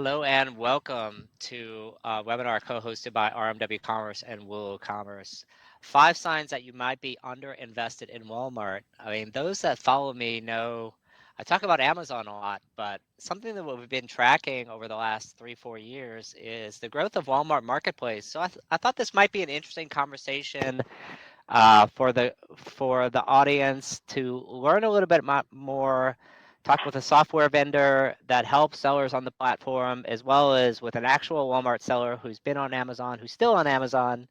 Hello and welcome to a webinar co-hosted by RMW Commerce and Willow Commerce. 5 signs that you might be underinvested in Walmart. I mean, those that follow me know I talk about Amazon a lot, but something that we've been tracking over the last 3-4 years is the growth of Walmart Marketplace. So I thought this might be an interesting conversation for the audience to learn a little bit more, talk with a software vendor that helps sellers on the platform, as well as with an actual Walmart seller who's been on Amazon, who's still on Amazon,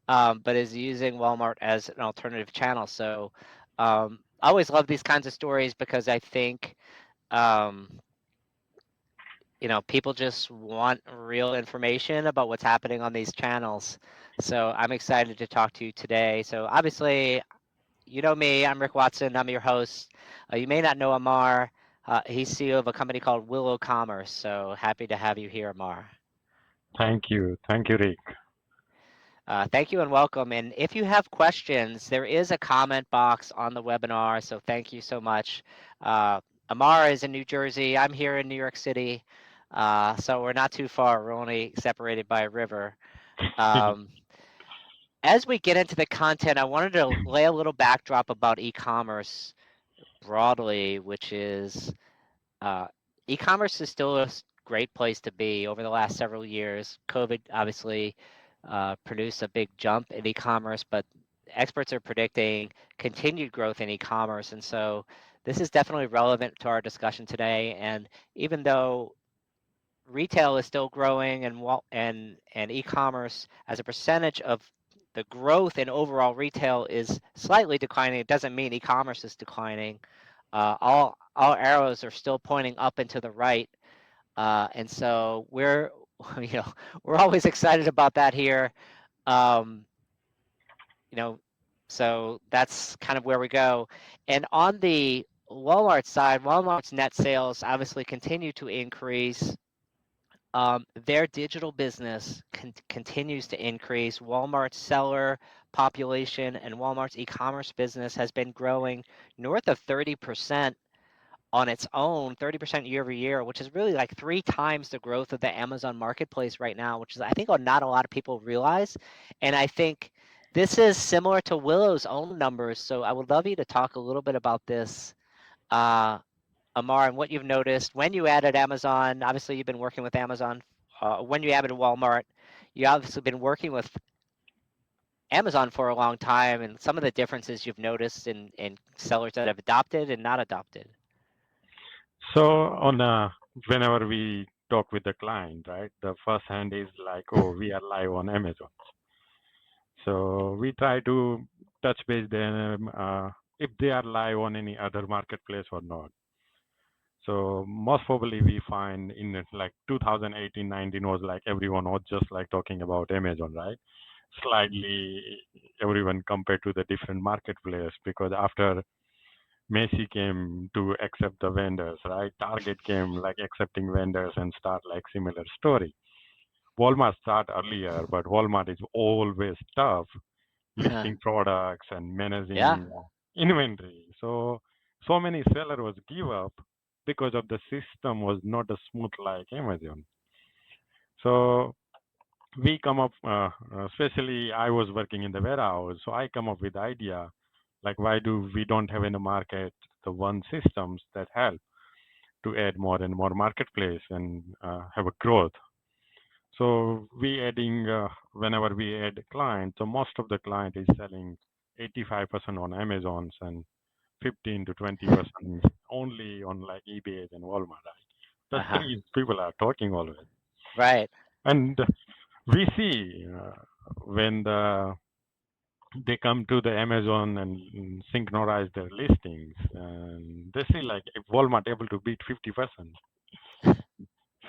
but is using Walmart as an alternative channel. So I always love these kinds of stories because I think um, people just want real information about what's happening on these channels. So I'm excited to talk to you today. So obviously, you know me, I'm Rick Watson. I'm your host. You may not know Amar. He's CEO of a company called Willow Commerce. So happy to have you here, Amar. Thank you. Thank you, Rick. Thank you and welcome. And if you have questions, there is a comment box on the webinar. So thank you so much. Amar is in New Jersey. I'm here in New York City. So we're not too far. We're only separated by a river. Um, as we get into the content, I wanted to lay a little backdrop about e-commerce broadly, which is uh, e-commerce is still a great place to be. Over the last several years, COVID obviously produced a big jump in e-commerce, but experts are predicting continued growth in e-commerce, and so this is definitely relevant to our discussion today. And even though retail is still growing and e-commerce as a percentage of the growth in overall retail is slightly declining, it doesn't mean e-commerce is declining. All arrows are still pointing up and to the right, and so we're you know we're always excited about that here. Um, you know, so that's kind of where we go. And on the Walmart side, Walmart's net sales obviously continue to increase. Their digital business continues to increase. Walmart's seller population and Walmart's e-commerce business has been growing north of 30% on its own, 30% year over year, which is really like 3 times the growth of the Amazon marketplace right now, which is, I think, not a lot of people realize. And I think this is similar to Willow's own numbers. So I would love you to talk a little bit about this, uh, Amar, and what you've noticed when you added Amazon. Obviously, you've been working with Amazon. When you added Walmart, you obviously been working with Amazon for a long time, and some of the differences you've noticed in sellers that have adopted and not adopted. So on whenever we talk with the client, right, the first hand is like, oh, we are live on Amazon. So we try to touch base them if they are live on any other marketplace or not. So most probably we find in like 2018-19 was like everyone was just like talking about Amazon, right? Slightly everyone compared to the different marketplace because after Messi came to accept the vendors, right? Target came like accepting vendors and start like similar story. Walmart start earlier, but Walmart is always tough listing products and Yeah. managing inventory. So many sellers was give up because of the system was not as smooth like Amazon. So we come up, especially I was working in the warehouse, so I come up with idea like why do we don't have in the market the one systems that help to add more and more marketplace and have a growth. So we adding whenever we add client, so most of the client is selling 85% on Amazon's and 15 to 20% only on like eBay and Walmart. Right? The Uh-huh. three people are talking always, Right. and we see when they come to the Amazon and synchronize their listings, and they see like if Walmart able to beat 50%.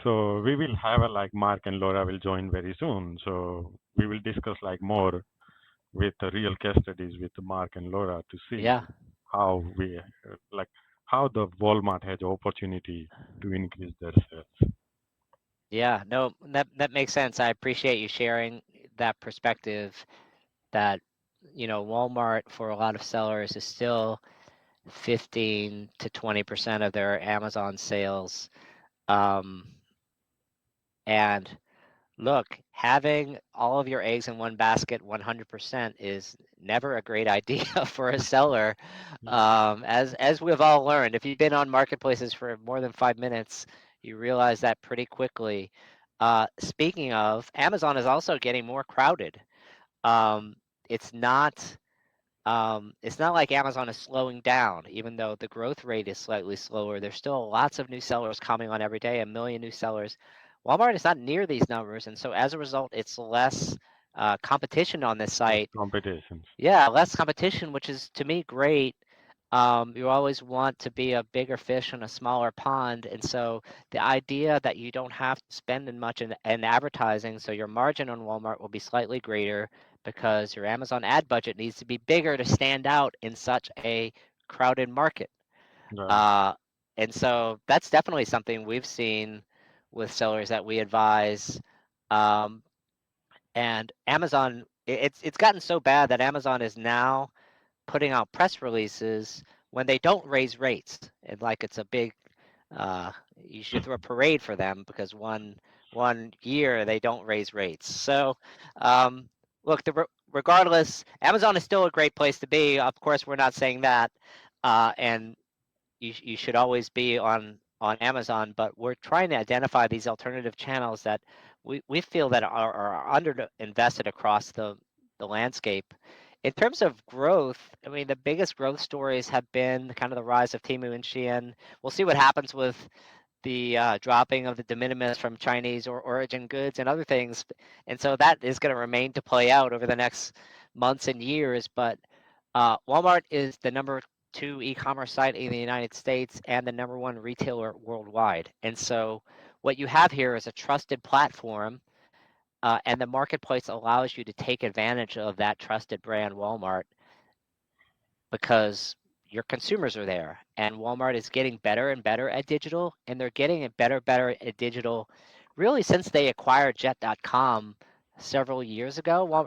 So we will have a like Mark and Laura will join very soon. So we will discuss like more with the real case studies with Mark and Laura to see Yeah. how we like how the Walmart has opportunity to increase their sales. Yeah. No, that makes sense. I appreciate you sharing that perspective that, Walmart for a lot of sellers is still 15 to 20% of their Amazon sales. Um, And look, having all of your eggs in one basket 100% is never a great idea for a seller. Yeah. As we've all learned, if you've been on marketplaces for more than 5 minutes, you realize that pretty quickly. Speaking of, Amazon is also getting more crowded. Um, it's not it's not like Amazon is slowing down, even though the growth rate is slightly slower. There's still lots of new sellers coming on every day, a million new sellers. Walmart is not near these numbers, and so as a result, it's less competition on this Less site. competitions. Yeah, less competition, which is to me great. You always want to be a bigger fish in a smaller pond, and so the idea that you don't have to spend as much in advertising, so your margin on Walmart will be slightly greater because your Amazon ad budget needs to be bigger to stand out in such a crowded market. Right. Uh, and so that's definitely something we've seen with sellers that we advise. Um, and Amazon, it's gotten so bad that Amazon is now putting out press releases when they don't raise rates, and like it's a big, you should throw a parade for them because one year they don't raise rates. So, um, look, regardless, Amazon is still a great place to be. Of course, we're not saying that, and you should always be on Amazon, but we're trying to identify these alternative channels that we feel that are under invested across the landscape. In terms of growth, I mean, the biggest growth stories have been kind of the rise of Temu and Shein. We'll see what happens with the dropping of the de minimis from Chinese or origin goods and other things. And so that is going to remain to play out over the next months and years. But Walmart is the number two e-commerce site in the United States and the number one retailer worldwide. And so what you have here is a trusted platform, and the marketplace allows you to take advantage of that trusted brand, Walmart, because your consumers are there. And Walmart is getting better and better at digital, and they're getting it better at digital really since they acquired Jet.com several years ago.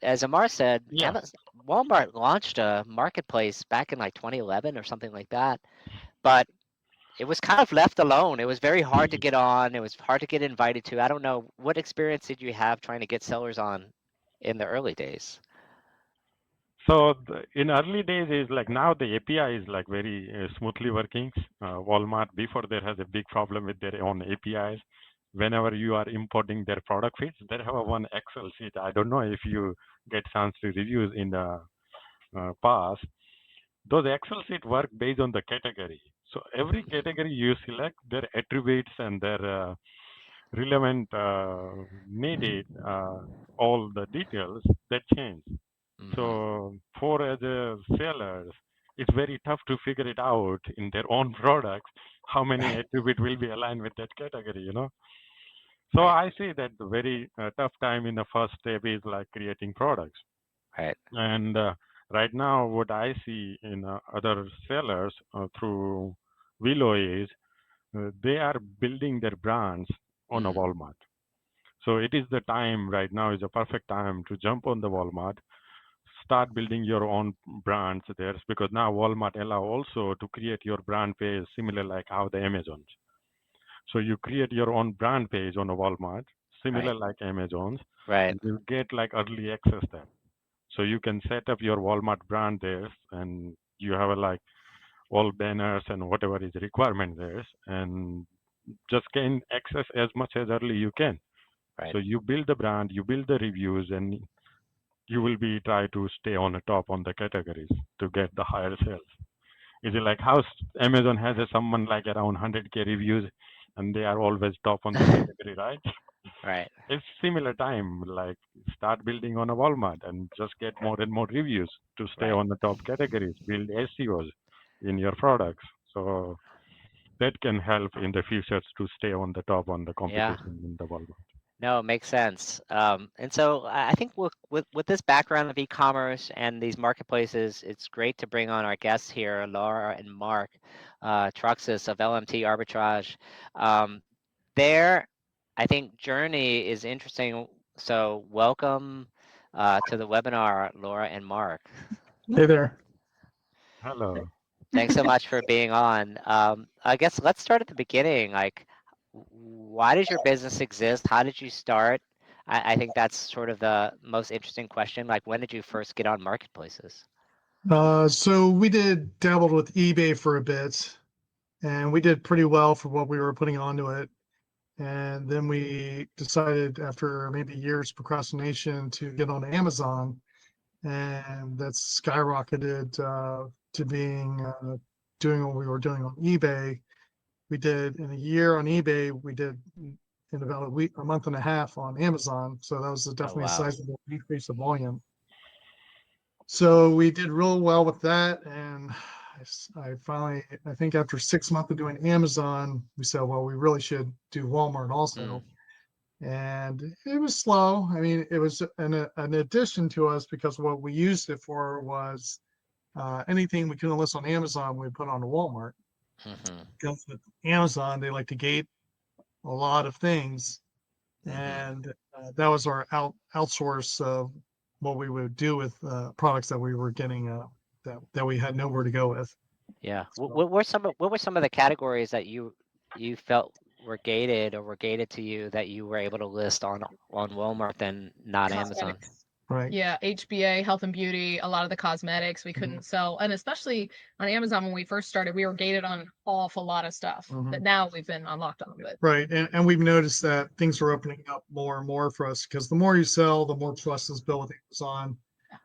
As Amar said, Yeah. Walmart launched a marketplace back in like 2011 or something like that, but it was kind of left alone. It was very hard to get on. It was hard to get invited to. I don't know, what experience did you have trying to get sellers on in the early days? So in early days is like now the API is like very smoothly working. Walmart before there has a big problem with their own APIs. Whenever you are importing their product feeds, they have a one Excel sheet. I don't know if you get chance to reviews in the past. Those Excel sheet work based on the category. So every category you select, their attributes and their relevant needed, all the details that change. Hmm. So for as a sellers, it's very tough to figure it out in their own products how many Right, attribute will be aligned with that category. So right, I see that the very tough time in the first step is like creating products. right. And right now, what I see in other sellers through Willow is they are building their brands on a Mm, Walmart. So it is the time right now is a perfect time to jump on the Walmart, start building your own brands there because now Walmart allow also to create your brand page similar like how the Amazon. So you create your own brand page on a Walmart, right, similar like Amazon's, right, and you get like early access there. So you can set up your Walmart brand there, and you have a, like all banners and whatever is requirement there, and just gain access as much as early you can. right, So you build the brand, you build the reviews, and you will be try to stay on the top on the categories to get the higher sales. Is it like how Amazon has a, someone like around 100K reviews, and they are always top on the category, right? right, It's similar time, like start building on a Walmart and just get more and more reviews to stay right. on the top categories, build SEOs in your products. So that can help in the future to stay on the top on the Yeah. competition in the Walmart. No, it makes sense. And so I think with this background of e-commerce and these marketplaces, it's great to bring on our guests here, Laura and Mark Trucksess of LMT Arbitrage. Um, their, I think, journey is interesting. So welcome to the webinar, Laura and Mark. Hey there. Hello. Thanks so much for being on. I guess let's start at the beginning. Like, Why does your business exist? How did you start? I think that's sort of the most interesting question. Like, when did you first get on marketplaces? So we dabbled with eBay for a bit, and we did pretty well for what we were putting onto it. And then we decided after maybe years procrastination to get on Amazon, and that's skyrocketed to being doing what we were doing on eBay. We did in a year on eBay, we did in about a month and a half on Amazon. So that was Oh, definitely a wow. sizable increase of volume. So we did real well with that, and I finally, I think after 6 months of doing Amazon, we said, well, we really should do Walmart also. And it was slow. I mean, it was an addition to us because what we used it for was anything we couldn't list on Amazon, we put on Walmart. Mm-hmm. Because with Amazon, they like to gate a lot of things, Mm-hmm. and that was our outsource of what we would do with products that we were getting that we had nowhere to go with. Yeah. So, What were some of the categories that you felt were gated or were gated to you that you were able to list on Walmart and not Amazon? Cosmetics. right. Yeah, HBA, health and beauty, a lot of the cosmetics we couldn't sell. And especially on Amazon when we first started, we were gated on an awful lot of stuff that now we've been unlocked on. But Right. And we've noticed that things are opening up more and more for us because the more you sell, the more trust is built with Amazon.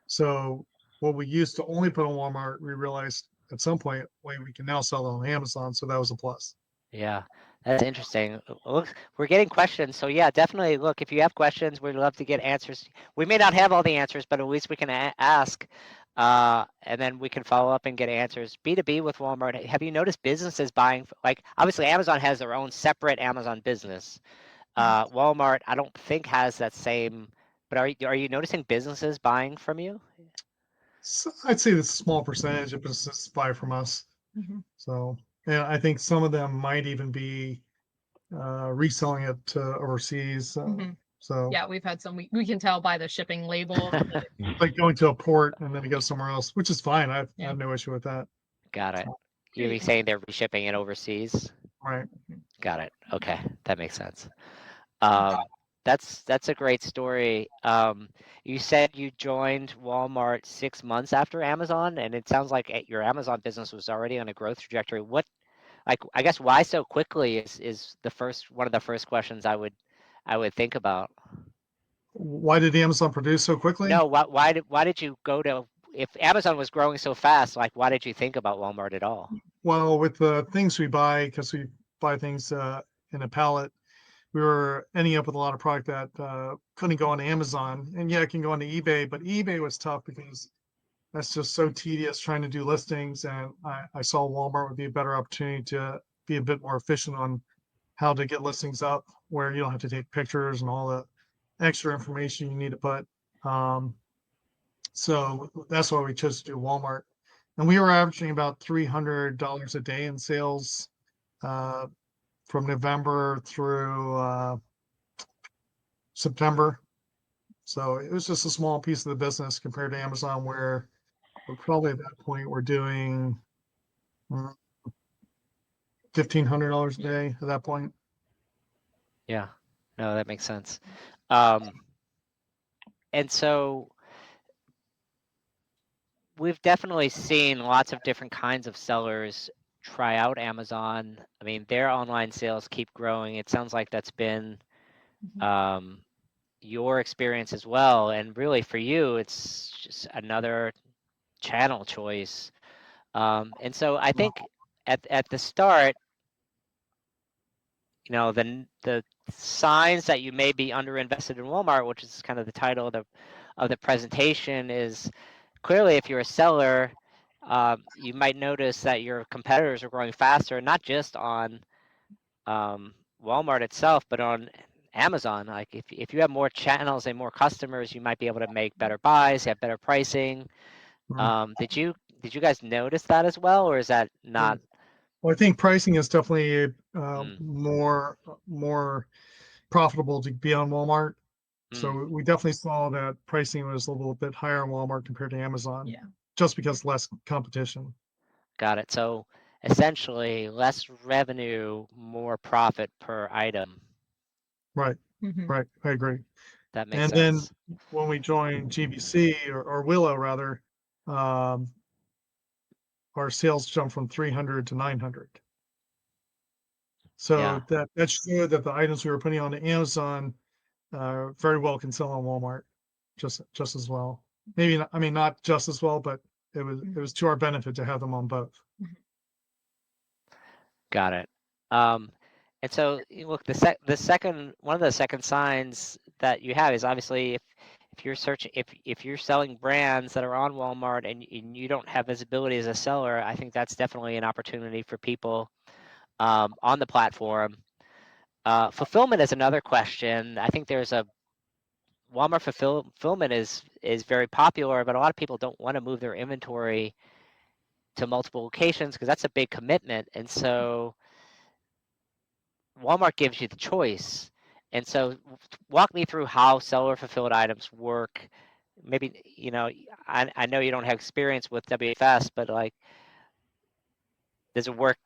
So what we used to only put on Walmart, we realized at some point, wait, we can now sell it on Amazon. So that was a plus. Yeah, that's interesting. Look, we're getting questions, so yeah, definitely. Look, if you have questions, we'd love to get answers. We may not have all the answers, but at least we can ask, and then we can follow up and get answers. B2B with Walmart. Have you noticed businesses buying? Like, obviously, Amazon has their own separate Amazon business. Walmart, I don't think has that same. But are you noticing businesses buying from you? So I'd say that's a small percentage of businesses buy from us. So yeah, I think some of them might even be reselling it to overseas. So yeah, we've had some, we can tell by the shipping label. like going to a port and then it goes somewhere else, which is fine. I Yeah. have no issue with that. Got it. You're saying they're reshipping it overseas? Right. Got it. Okay, that makes sense. That's a great story. You said you joined Walmart 6 months after Amazon, and it sounds like your Amazon business was already on a growth trajectory. What, like, I guess why so quickly is the first one of the first questions I would think about. Why did Amazon produce so quickly? No, why did you go to, if Amazon was growing so fast, like why did you think about Walmart at all? Well, with the things we buy, because we buy things in a pallet, we were ending up with a lot of product that couldn't go on Amazon. And yeah, it can go on eBay, but eBay was tough because that's just so tedious trying to do listings. And I saw Walmart would be a better opportunity to be a bit more efficient on how to get listings up where you don't have to take pictures and all the extra information you need to put. So that's why we chose to do Walmart. And we were averaging about $300 a day in sales from November through September. So it was just a small piece of the business compared to Amazon, where we're probably at that point we're doing $1,500 a day at that point. Yeah, no, that makes sense. And so we've definitely seen lots of different kinds of sellers try out Amazon. I mean, their online sales keep growing. It sounds like that's been your experience as well. And really for you, it's just another channel choice. And so I think at the start, you know, the signs that you may be underinvested in Walmart, which is kind of the title of the presentation, is clearly if you're a seller, you might notice that your competitors are growing faster, not just on Walmart itself, but on Amazon. Like if you have more channels and more customers, you might be able to make better buys, have better pricing. Did you guys notice that as well, or is that not? Well, I think pricing is definitely Mm, more profitable to be on Walmart. So mm, we definitely saw that pricing was a little bit higher on Walmart compared to Amazon. Yeah. Just because less competition. got it. So essentially less revenue, more profit per item. Right. Mhm. Right. I agree. That makes And sense. then when we joined GBC or Willow rather, our sales jumped from 300 to 900. So Yeah. that showed that the items we were putting on Amazon very well can sell on Walmart just as well. Maybe not, I mean not just as well, but it was to our benefit to have them on both. Got it. And so look, the second one of the second signs that you have is obviously if you're searching if you're selling brands that are on Walmart and you don't have visibility as a seller, I think that's definitely an opportunity for people on the platform. Fulfillment is another question. I think there's a Walmart fulfillment is very popular, but a lot of people don't want to move their inventory to multiple locations because that's a big commitment. And so Walmart gives you the choice. And so walk me through how seller fulfilled items work. Maybe, I know you don't have experience with WFS, but like, does it work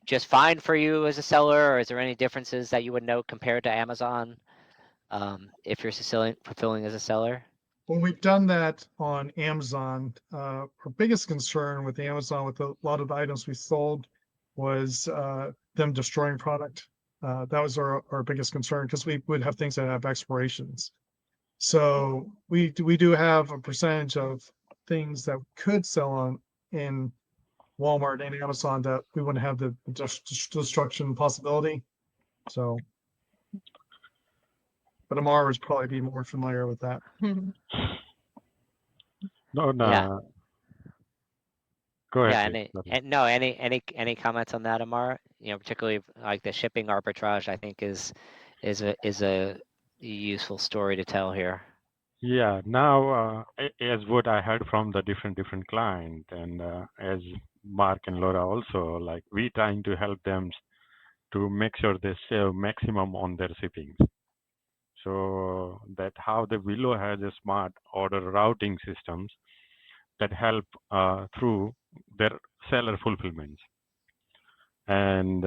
just fine for you as a seller, or is there any differences that you would note compared to Amazon if you're fulfilling as a seller? When we've done that on Amazon, our biggest concern with Amazon with a lot of the items we sold was them destroying product. That was our biggest concern because we would have things that have expirations. So we do have a percentage of things that could sell on in Walmart and Amazon that we wouldn't have the destruction possibility. So, but Amar would probably be more familiar with that. No, Yeah. no. Go Yeah, ahead, please. any comments on that, Amar? Particularly like the shipping arbitrage, I think is a useful story to tell here. Yeah. Now, as what I heard from the different client, and as Mark and Laura also, like we trying to help them to make sure they save maximum on their shipping. So that how the Willow has a smart order routing systems that help through their seller fulfillments. And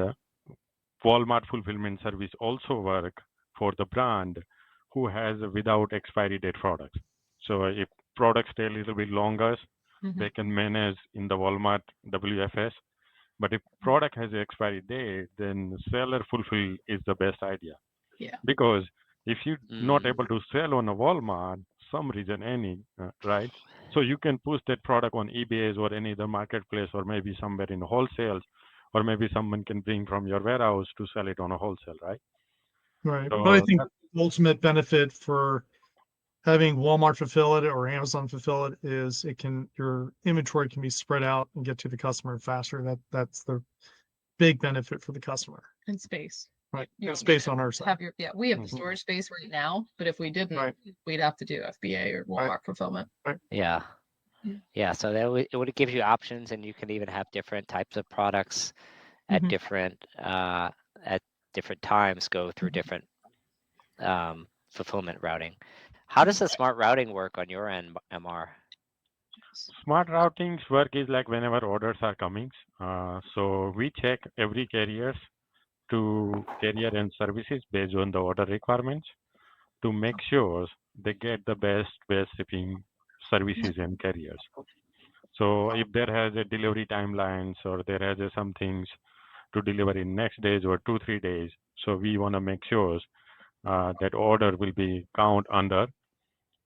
Walmart fulfillment service also work for the brand who has without expiry date products. So if products stay a little bit longer, they can manage in the Walmart WFS. But if product has an expiry date, then seller fulfill is the best idea. Yeah. Because if you're not able to sell on a Walmart, some reason any, right? So you can push that product on eBay or any other marketplace or maybe somewhere in wholesale, or maybe someone can bring from your warehouse to sell it on a wholesale, right? Right. So But I think the ultimate benefit for having Walmart fulfill it or Amazon fulfill it is your inventory can be spread out and get to the customer faster. That's the big benefit for the customer. And space. Right. You And don't space need on to our side. have we have the Mhm. storage space right now, but if we didn't, Right. we'd have to do FBA or Walmart Right. fulfillment. Yeah. Yeah. Yeah. So it would give you options, and you can even have different types of products at different times go through different fulfillment routing. How does the smart routing work on your end, MR? Smart routings work is like whenever orders are coming. So we check every carriers to carrier and services based on the order requirements to make sure they get the best shipping services and carriers. So if there has a delivery timelines or there has some things to deliver in next days or 2-3 days, so we want to make sure that order will be count under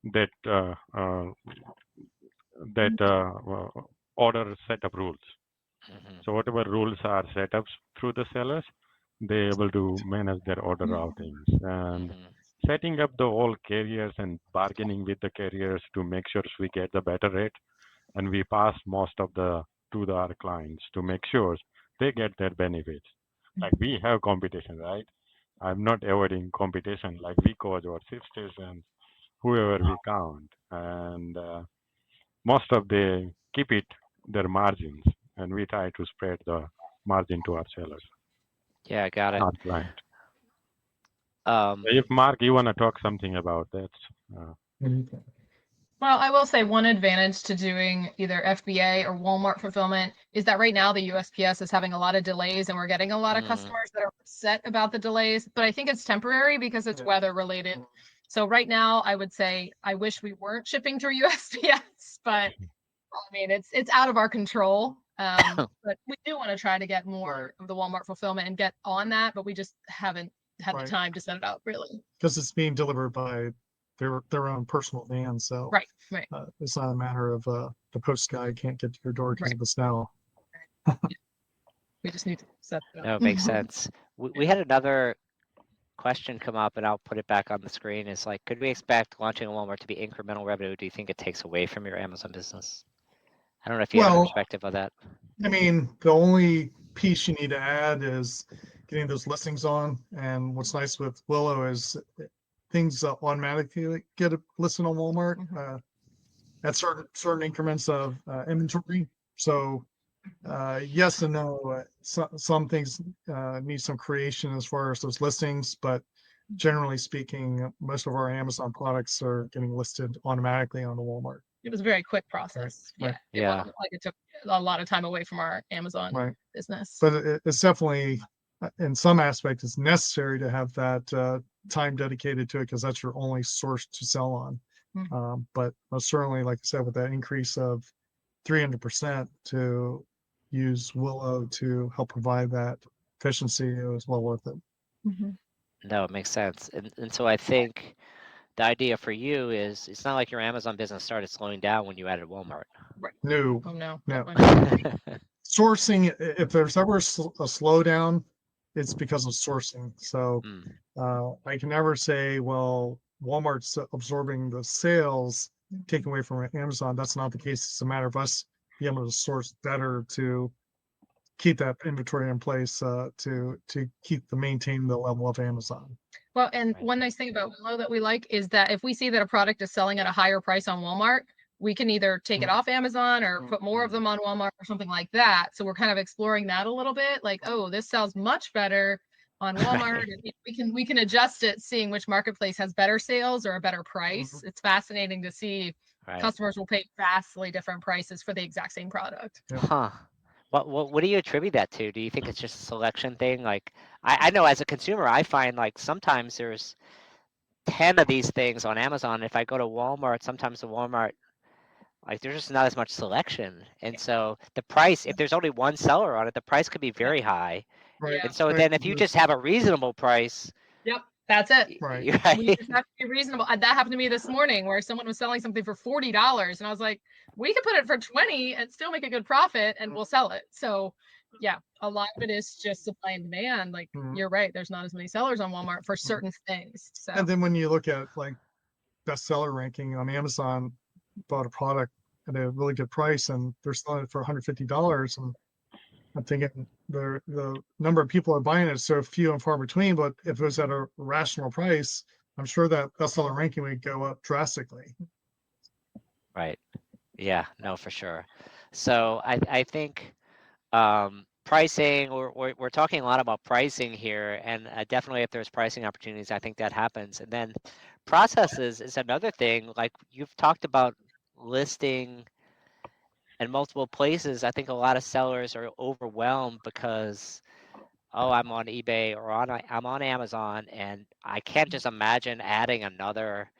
that order setup rules. So whatever rules are set up through the sellers, they're able to manage their order routings and setting up the all carriers and bargaining with the carriers to make sure we get the better rate, and we pass most of the to our clients to make sure they get their benefits. Like we have competition, right? I'm not avoiding competition. Like we coach our sisters and whoever we count, and most of they keep it their margins, and we try to spread the margin to our sellers, Yeah, got it. our client. Um, If Mark, you want to talk something about that? Well, I will say one advantage to doing either FBA or Walmart fulfillment is that right now the USPS is having a lot of delays and we're getting a lot of customers that are upset about the delays, but I think it's temporary because it's weather related. So right now I would say I wish we weren't shipping through USPS, but I mean it's out of our control. But we do want to try to get more of the Walmart fulfillment and get on that, but we just haven't had the time to set it up really. Because it's being delivered by their own personal van, so Right. it's not a matter of the post guy can't get to your door because of the snow. We just need to set it up. No, it makes sense. We had another question come up, and I'll put it back on the screen. It's like, could we expect launching a Walmart to be incremental revenue? Do you think it takes away from your Amazon business? I don't know if you have a perspective of that. I mean, the only piece you need to add is getting those listings on. And what's nice with Willow is things automatically get listed on Walmart at certain increments of inventory. So yes and no. Some things need some creation as far as those listings, but generally speaking, most of our Amazon products are getting listed automatically on the Walmart. It was a very quick process. Right. It wasn't like it took a lot of time away from our Amazon business. But it's definitely, in some aspects, it's necessary to have that time dedicated to it because that's your only source to sell on. But most certainly, like I said, with that increase of 300% to use Willow to help provide that efficiency, it was well worth it. No, it makes sense. And so I think the idea for you is it's not like your Amazon business started slowing down when you added Walmart. Right. No. Oh, no. Sourcing, if there's ever a slowdown, it's because of sourcing. So I can never say, well, Walmart's absorbing the sales, taken away from Amazon. That's not the case. It's a matter of us being able to source better to keep that inventory in place, to maintain the level of Amazon. Well, and one nice thing about Willow that we like is that if we see that a product is selling at a higher price on Walmart, we can either take it off Amazon or put more of them on Walmart or something like that. So we're kind of exploring that a little bit. Like, oh, this sells much better on Walmart. We can adjust it, seeing which marketplace has better sales or a better price. It's fascinating to see customers will pay vastly different prices for the exact same product. Huh. What do you attribute that to? Do you think it's just a selection thing? Like, I know as a consumer, I find like sometimes there's 10 of these things on Amazon. If I go to Walmart, sometimes the Walmart, like there's just not as much selection. And so the price, if there's only one seller on it, the price could be very high. Right. And so then if you just have a reasonable price. Yep. That's it. Right. We just have to be reasonable. That happened to me this morning where someone was selling something for $40 and I was like, we could put it for 20 and still make a good profit and we'll sell it. So yeah, a lot of it is just supply and demand. Like you're right. There's not as many sellers on Walmart for certain things. So. And then when you look at like bestseller ranking on Amazon, bought a product at a really good price and they're selling it for $150. And I'm thinking the number of people are buying it is so few and far between, but if it was at a rational price, I'm sure that bestseller ranking would go up drastically. Right. Yeah, no, for sure. So I think pricing, we're talking a lot about pricing here, and definitely if there's pricing opportunities, I think that happens. And then processes is another thing. Like you've talked about listing in multiple places. I think a lot of sellers are overwhelmed because, oh, I'm on eBay or I'm on Amazon, and I can't just imagine adding another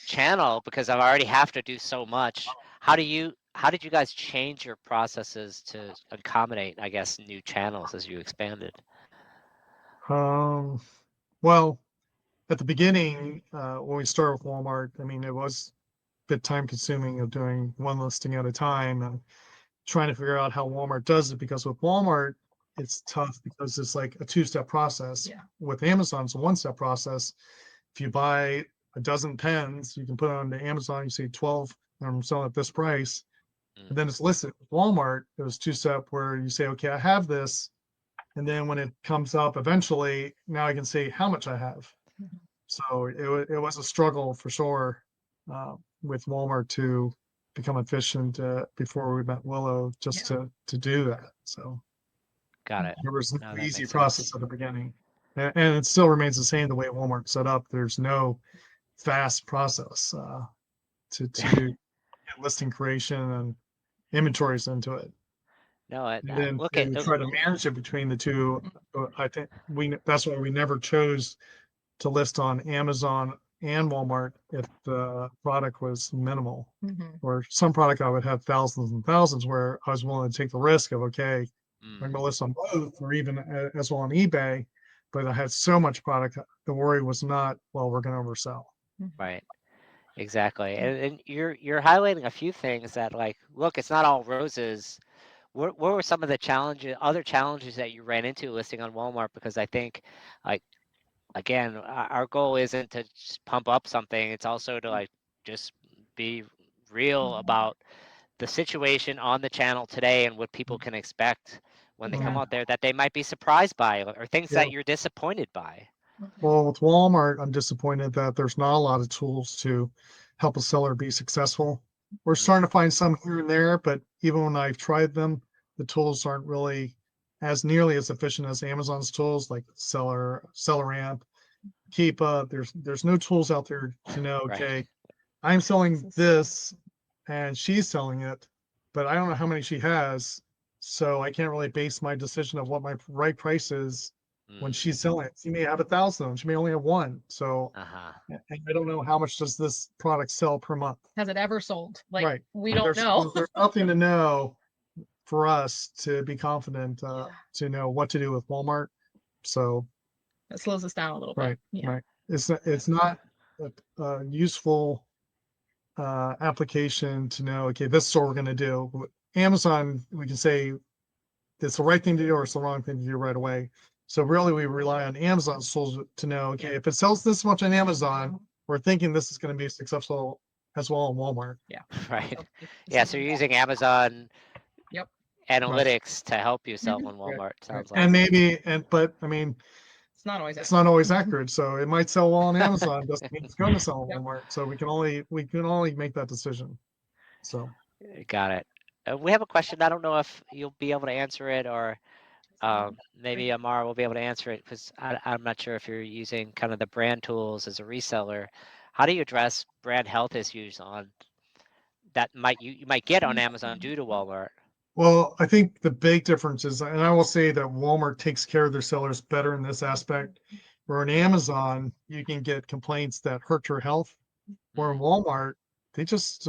channel because I already have to do so much. How did you guys change your processes to accommodate, I guess, new channels as you expanded? Well, at the beginning, when we started with Walmart, I mean, it was a bit time consuming of doing one listing at a time and trying to figure out how Walmart does it, because with Walmart, it's tough because it's like a two-step process. With Amazon, it's a one-step process. If you buy a dozen pens, you can put it on the Amazon, you say 12, and I'm selling at this price. And then it's listed. With Walmart, it was two-step where you say, okay, I have this. And then when it comes up eventually, now I can say how much I have. So it was a struggle for sure with Walmart to become efficient before we met Willow, just to do that. So got it. There was no easy process at the beginning. And it still remains the same the way Walmart's set up. There's no fast process to listing creation and inventories into it. No, And then look we at try to manage it between the two. I think that's why we never chose to list on Amazon and Walmart if the product was minimal. Mhm. Or some product I would have thousands and thousands where I was willing to take the risk of, okay, I'm going to list on both or even as well on eBay, but I had so much product. The worry was not, well, we're going to oversell. right. Exactly. And you're highlighting a few things that, like, look, it's not all roses. What were some of the other challenges that you ran into listing on Walmart? Because I think, like, again, our goal isn't to just pump up something. It's also to, like, just be real about the situation on the channel today and what people can expect when they come Yeah. out there that they might be surprised by, or things Yeah. that you're disappointed by. Well, with Walmart, I'm disappointed that there's not a lot of tools to help a seller be successful. We're starting to find some here and there, but even when I've tried them, the tools aren't really as nearly as efficient as Amazon's tools, like Seller Amp, Keepa. There's no tools out there to know, Right. okay, I'm selling this and she's selling it, but I don't know how many she has, so I can't really base my decision of what my right price is when she's selling it. She may have 1,000 of them, she may only have one. So Uh-huh. and I don't know how much does this product sell per month. Has it ever sold? Like, Right. we don't There's know. there's nothing to know for us to be confident to know what to do with Walmart. So It slows us down a little bit. right, Yeah. right. It's not a useful application to know, okay, this is what we're going to do. With Amazon, we can say it's the right thing to do or it's the wrong thing to do right away. So really we rely on Amazon's tools to know, okay, if it sells this much on Amazon, we're thinking this is going to be successful as well on Walmart. Yeah. Right. So it's Yeah, so something you're that- using Amazon Yep. analytics to help you sell Mhm. on Walmart, sounds like. And maybe, but I mean, It's not always. it's not always accurate. So it might sell well on Amazon, doesn't mean it's going to sell on Yep. Walmart. So we can only make that decision. So Got it. We have a question. I don't know if you'll be able to answer it, or maybe Amar will be able to answer it, because I'm not sure if you're using kind of the brand tools as a reseller. How do you address brand health issues on that you might get on Amazon due to Walmart? well, I think the big difference is, and I will say that Walmart takes care of their sellers better in this aspect. Where on Amazon, you can get complaints that hurt your health. Where in Walmart, they just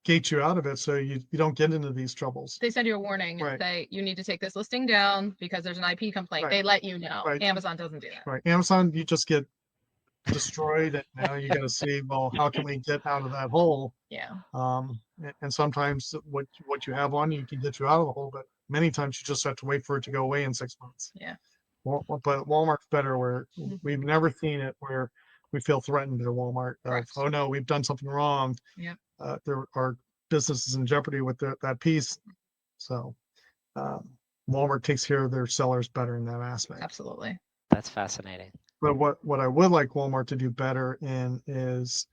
gate you out of it, so you don't get into these troubles. They send you a warning and Right. say you need to take this listing down because there's an IP complaint. Right. They let you know. Right. Amazon doesn't do that. Right. Amazon, you just get destroyed, and now you got to see, well, how can we get out of that hole? Yeah. And sometimes what you have on you can get you out of the hole, but many times you just have to wait for it to go away in 6 months. Yeah. Well, but Walmart's better, where Mhm. we've never seen it where we feel threatened at Walmart of, Correct. oh no, we've done something wrong. Yep. There are businesses in jeopardy with that piece. So Walmart takes care of their sellers better in that aspect. Absolutely. That's fascinating. But what I would like Walmart to do better in is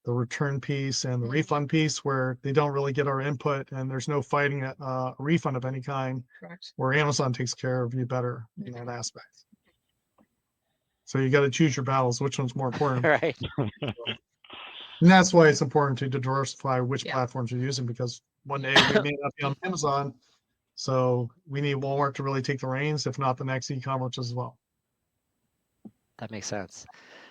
the return piece and the Mhm. refund piece, where they don't really get our input and there's no fighting a refund of any kind, Correct. where Amazon takes care of you better in that aspect. So you got to choose your battles, which one's more important. Right. And that's why it's important to diversify which Yeah. platforms you're using, because one day we may not be on Amazon. So we need Walmart to really take the reins, if not the next e-commerce as well. That makes sense.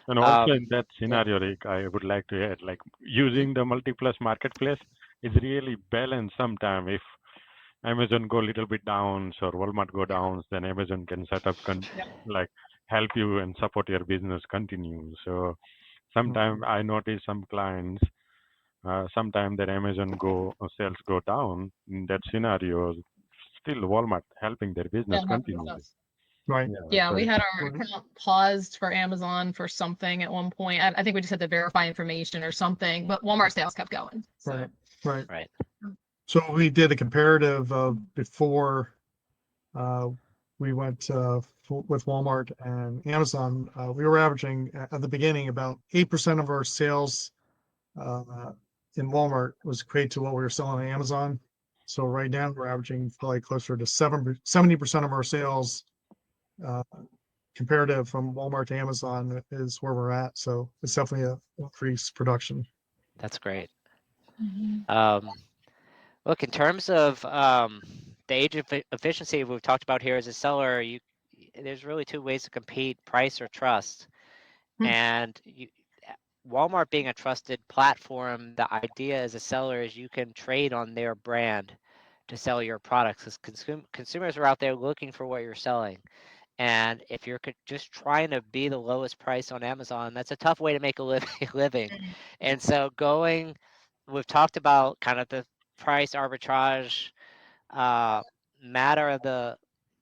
And also in that scenario, Rick, I would like to add, like using the multi-plus marketplace is really balanced sometime. If Amazon go a little bit down or Walmart go down, then Amazon can set up, like help you and support your business continue. So sometimes I notice some clients, sometimes that Amazon sales go down. In that scenario, still Walmart helping their business Yeah, continue. Right. Yeah, so we had our Mhm. account paused for Amazon for something at one point. I think we just had to verify information or something, but Walmart sales kept going. So. Right. Right. Right. So we did a comparative before we went with Walmart and Amazon. We were averaging at the beginning about 8% of our sales in Walmart was equated to what we were selling on Amazon. So right now we're averaging probably closer to 70% of our sales comparative from Walmart to Amazon is where we're at. So it's definitely a increased production. That's great. Look, in terms of the age of efficiency we've talked about here as a seller, there's really two ways to compete: price or trust. And Walmart being a trusted platform, the idea as a seller is you can trade on their brand to sell your products, because consumers are out there looking for what you're selling. And if you're just trying to be the lowest price on Amazon, that's a tough way to make a living. And so we've talked about kind of the price arbitrage matter of the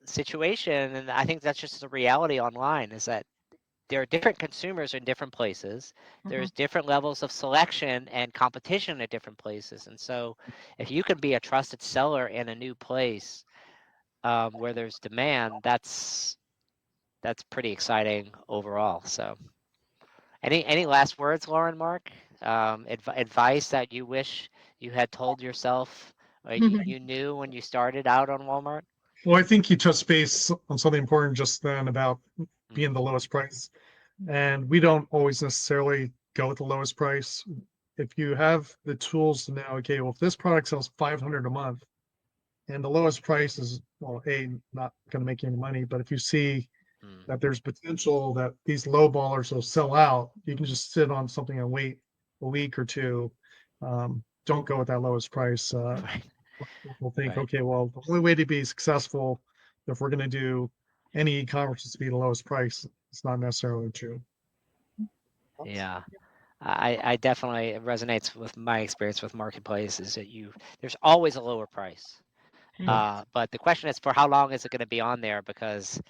situation, and I think that's just the reality online, is that there are different consumers in different places. There's different levels of selection and competition at different places. And so if you can be a trusted seller in a new place where there's demand, that's pretty exciting overall. So any last words, Lauren, Mark? Advice that you wish you had told yourself, or you knew when you started out on Walmart? Well, I think you touched base on something important just then about being the lowest price. And we don't always necessarily go with the lowest price. If you have the tools to know, okay, well, if this product sells 500 a month and the lowest price is, well, not going to make you any money, but if you see that there's potential that these low ballers will sell out, you can just sit on something and wait a week or two. Don't go with that lowest price. Right. We'll think, Right. okay, well, the only way to be successful if we're going to do any e-commerce is to be the lowest price. It's not necessarily true. Yeah. I definitely, it resonates with my experience with marketplace, is that there's always a lower price. But the question is, for how long is it going to be on there? Because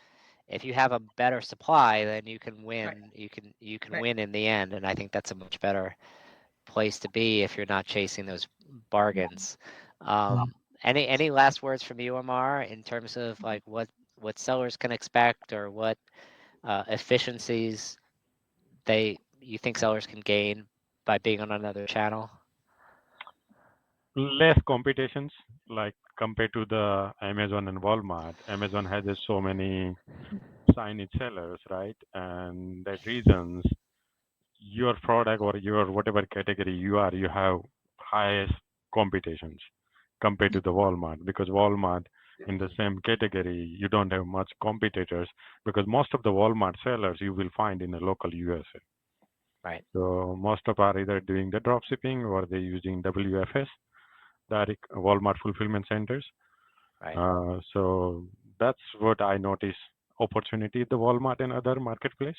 if you have a better supply, then you can win. You can win in the end, and I think that's a much better place to be if you're not chasing those bargains. Any last words from you, Amar, in terms of like what sellers can expect, or what efficiencies you think sellers can gain by being on another channel? Less competitions, like compared to the Amazon and Walmart. Amazon has just so many signage sellers, right? And that reasons your product or your whatever category you have highest competitions compared to the Walmart, because Walmart in the same category you don't have much competitors, because most of the Walmart sellers you will find in the local USA. Right. So most of are either doing the drop shipping or they're using WFS, direct Walmart fulfillment centers. Right. So that's what I notice opportunity at the Walmart and other marketplace.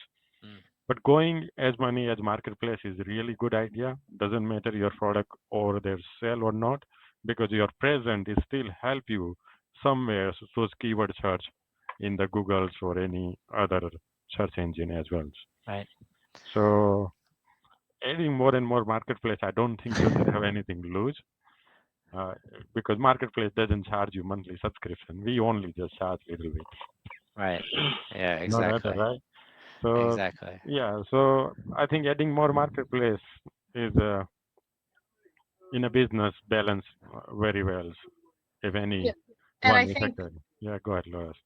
But going as many as marketplace is really good idea. Doesn't matter your product or their sell or not, because your present is still help you somewhere those keyword search in the Googles or any other search engine as well. Right. So adding more and more marketplace, I don't think doesn't have anything to lose. Because marketplace doesn't charge you monthly subscription. We only just charge a little bit. Right. Yeah, No matter, exactly. right? So Exactly. yeah, so I think adding more marketplace is in a business balance very well. If any And one I think affected. Yeah, go ahead, Lois.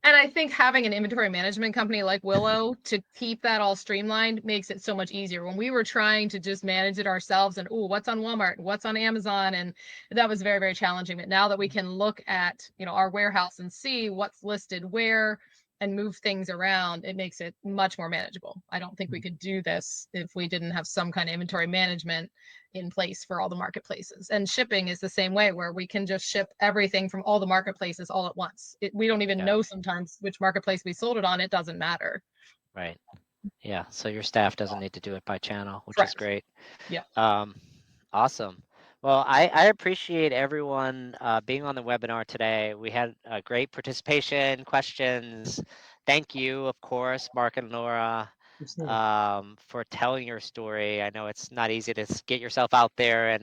And I think having an inventory management company like Willow to keep that all streamlined makes it so much easier. When we were trying to just manage it ourselves and, oh, what's on Walmart, what's on Amazon, and that was very, very challenging. But now that we can look at, our warehouse and see what's listed where and move things around, it makes it much more manageable. I don't think we could do this if we didn't have some kind of inventory management in place for all the marketplaces. And shipping is the same way, where we can just ship everything from all the marketplaces all at once. We don't even know sometimes which marketplace we sold it on. It doesn't matter. Right. Yeah. So your staff doesn't need to do it by channel, which is great. Yeah. Awesome. Well, I appreciate everyone being on the webinar today. We had a great participation, questions. Thank you, of course, Mark and Laura, for telling your story. I know it's not easy to get yourself out there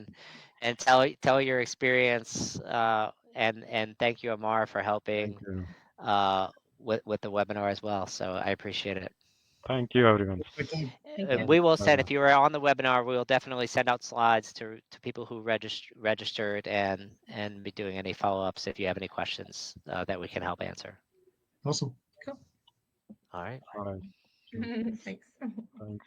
and tell your experience. And thank you, Amar, for helping with the webinar as well. So I appreciate it. Thank you, everyone. And we will send, if you are on the webinar, we will definitely send out slides to people who registered and be doing any follow-ups if you have any questions that we can help answer. Awesome. Cool. All right. All right. Thanks. Thanks.